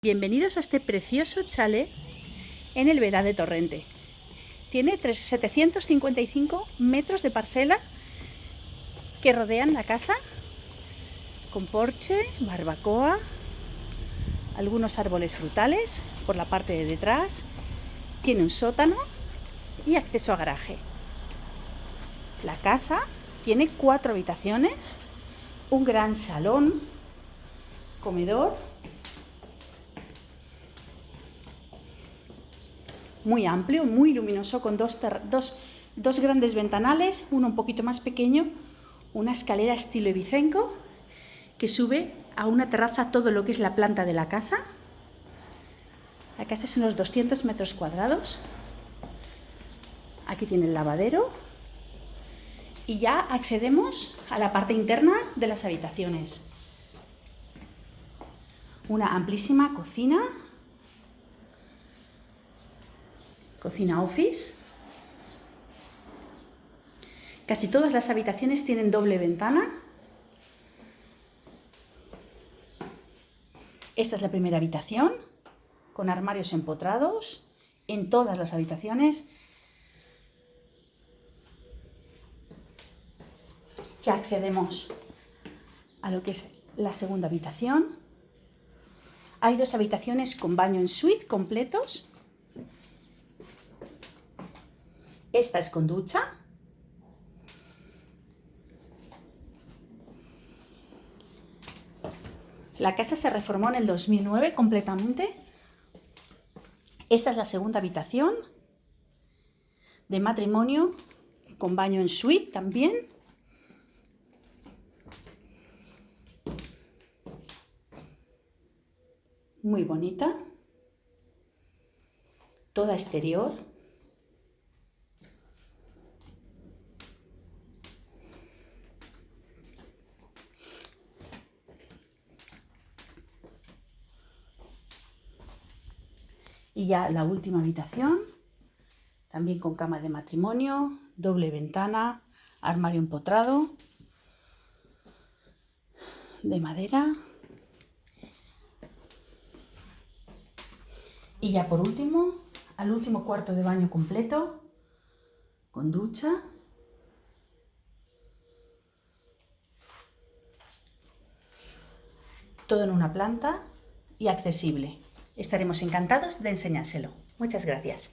Bienvenidos a este precioso chalet en el Vedad de Torrente. Tiene 755 metros de parcela que rodean la casa, con porche, barbacoa, algunos árboles frutales por la parte de detrás. Tiene un sótano y acceso a garaje. La casa tiene 4 habitaciones, un gran salón, comedor, muy amplio, muy luminoso, con dos grandes ventanales, uno un poquito más pequeño, una escalera estilo ibicenco que sube a una terraza todo lo que es la planta de la casa. La casa es unos 200 metros cuadrados. Aquí tiene el lavadero y ya accedemos a la parte interna de las habitaciones. Una amplísima cocina office. Casi todas las habitaciones tienen doble ventana. Esta es la primera habitación, con armarios empotrados en todas las habitaciones. Ya accedemos a lo que es la segunda habitación. Hay 2 habitaciones con baño en suite completos. Esta es con ducha. La casa se reformó en el 2009 completamente. Esta es la segunda habitación de matrimonio con baño en suite también. Muy bonita. Toda exterior. Y ya la última habitación, también con cama de matrimonio, doble ventana, armario empotrado, de madera. Y ya por último, al último cuarto de baño completo, con ducha. Todo en una planta y accesible. Estaremos encantados de enseñárselo. Muchas gracias.